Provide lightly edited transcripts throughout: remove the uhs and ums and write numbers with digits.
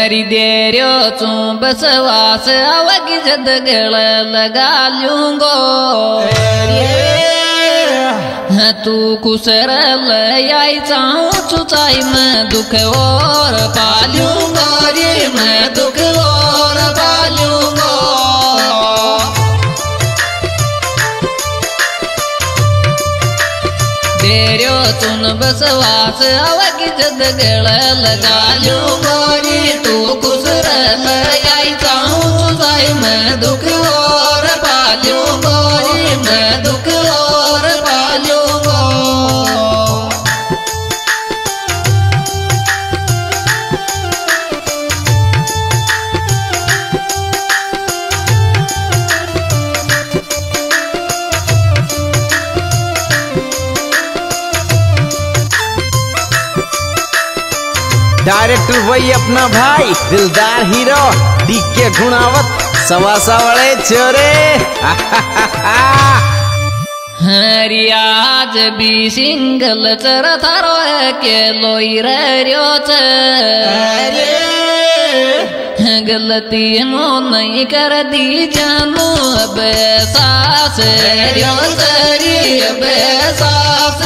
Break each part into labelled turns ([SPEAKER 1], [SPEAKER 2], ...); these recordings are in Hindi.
[SPEAKER 1] हरी देर्यो चू बसवास आवगी जद गल लगा लूंगो तू कुसर आई चाहूँ चुचाई मैं दुख और पालूंगा रे मैं दुख और पालूंगा तेरो चुन बसवास आवगी जद गल लगा लूंगा रे तू कुसर आई चाहूँ चुचाई मैं दुख और पालूंगा रे मैं दुख और पालूंगा।
[SPEAKER 2] डायरेक्टर वही अपना भाई दिलदार हीरो डीके गुणावत सवासा वाले चोरे
[SPEAKER 1] हरी आज भी सिंगल चर थारो के लोई रहो गलती मो नहीं कर दी जानू अब सास रो सरी अब सास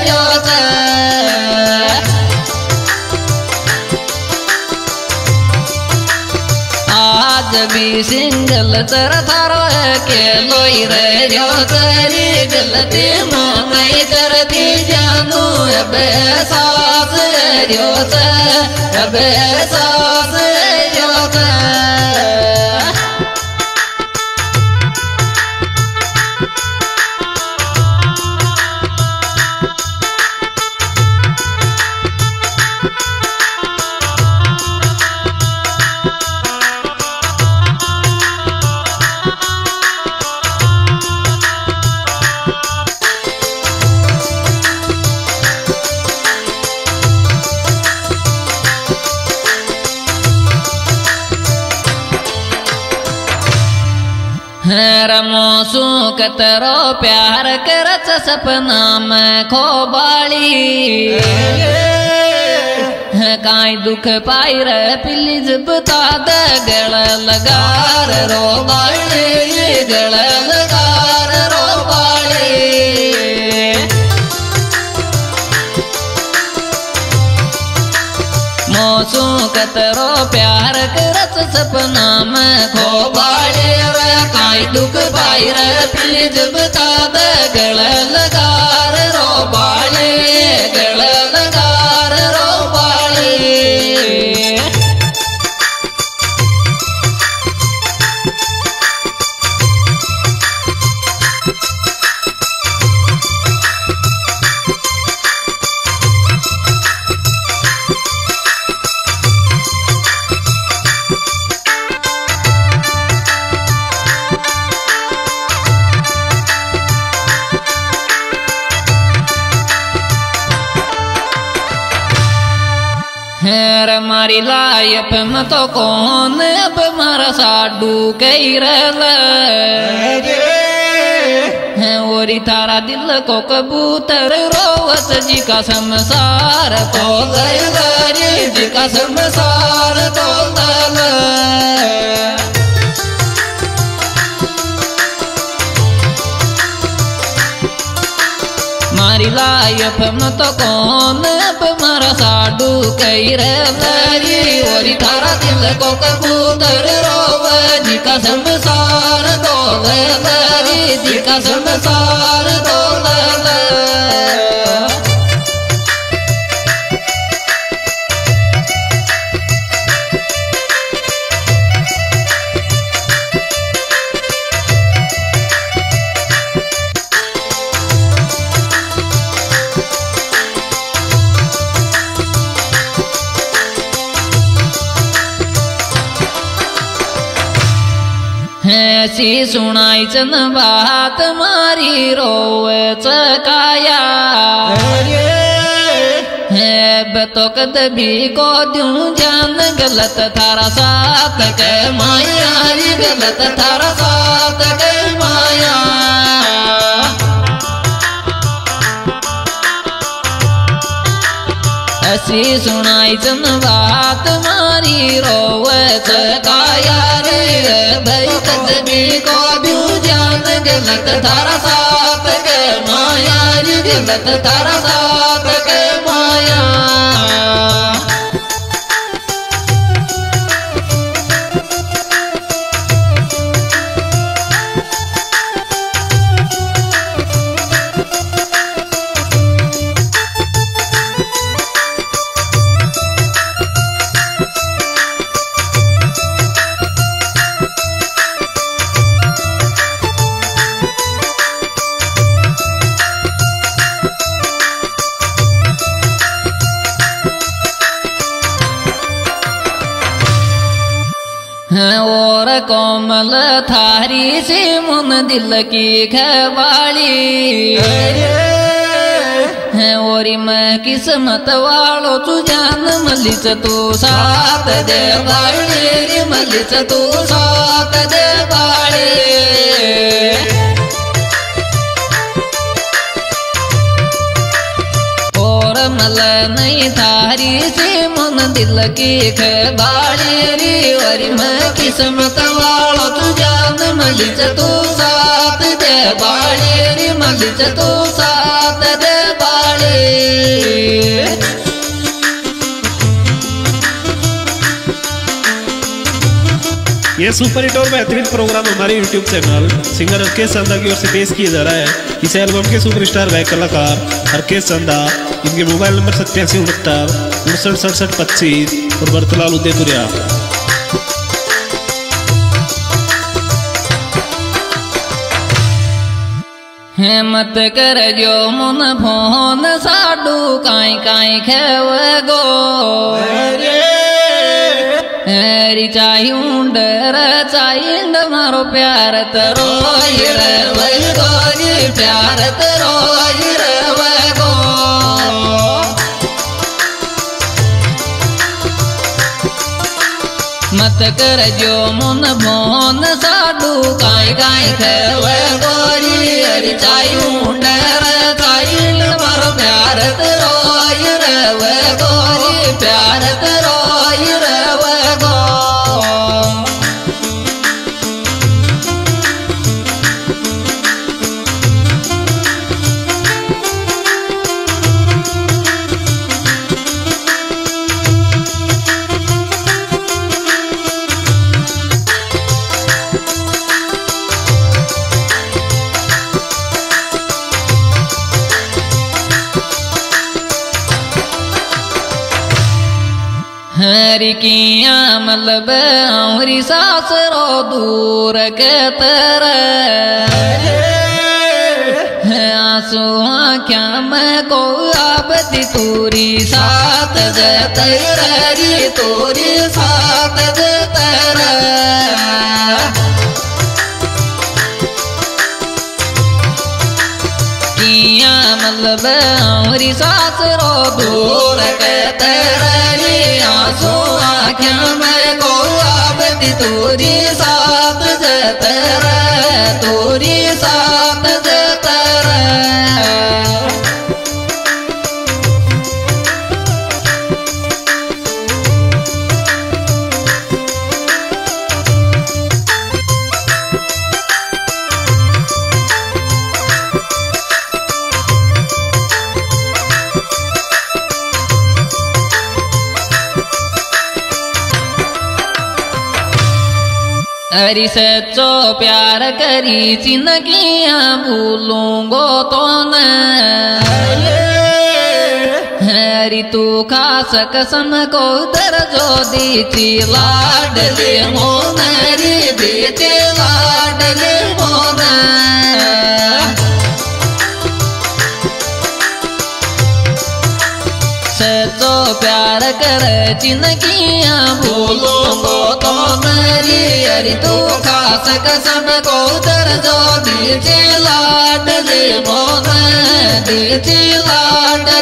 [SPEAKER 1] रो आज भी सिंगल चर थारो के लोई रहो तेरी गलती मो नहीं कर दी जानू अब सास रो अब सास रो रमोसू कतरो प्यार करत सपना में खोबाली काई दुख पाई रे प्लीज बता दे गल लगार रो बाली गल लगार रो बाली मौसू कतरो प्यार करत सपना में खोबाली काई दुख पाई रे प्लीज बता दे गल लगार रो बाली गल लगार रो बाली मारी लाइफ में तो कौन अब मारा साडू कई ओरी थारा दिल को कबूतर रोवत जी का संसार तो गई जी का संसार तो मारी लाइफ में तो कौन अब मारा साडू कई रे ओरी थारा दिल को कबूतर रोव जी का संसार दो जी का संसार दो ऐसी सुनाई चन बात मारी रोवे चकाया है तो कद भी को दूं जान गलत थारा साथ के माया गलत थारा साथ के माया ऐसी सुनाई चन बात मारी मारी रोवे काया रे भाई कदमी को भी जान गलत थारा साथ के माया रे गलत थारा साथ के माया। और कोमल थारी से मुन दिल की खवाली और मैं किस्मत वालो तू जान मलिस तू साथ दे बाड़ी मलिस तू साथ दे बाड़ी। मल नहीं थारी से मन दिल की खबाड़ी रे और मैं किस्मत वालो तू जान मलिस तू साथ दे बाड़ी रे मलिस तू साथ दे बाड़ी।
[SPEAKER 3] ये सुपर हिट और बेहतरीन प्रोग्राम हमारे YouTube चैनल सिंगर हरकेश चंदा की ओर से पेश किया जा रहा है। इस एल्बम के सुपरस्टार गायक कलाकार हरकेश चंदा, इनके मोबाइल नंबर 8769 और बरतलाल उदयपुरिया।
[SPEAKER 1] मत कर जो मन फोन साडू काई काई खेव गो हरी चाहिए डर चाहिए मारो प्यार तरो गोरी प्यार तरो गो। मत कर जो मन मोन साडू काई काई खेव गोरी हरी चाहिए डर चाहिए मारो प्यार तरो गोरी प्यार तरो गो। हरी किया मतलब औरी सास रो दूर के तरह आंसू आँख्या में को आबती तूरी साथ जतरी तूरी साथ जतरा किया मतलब औरी सास रो दूर के तरह आंसू आँख्या में को आबती तूरी साथ जतरा तूरी साथ जतरा। हरी सच्चो प्यार करी जिंदगियां भूलूंगो तो न हरी तू खास कसम को दर्जो दीची लाडले मोन हरी दीची लाडले मोन। सच्चो प्यार कर जिंदगियां भूलूंगो तो मेरी हरी तू खास कसम को दर्जो दीची लाडले मोन दीची लाडले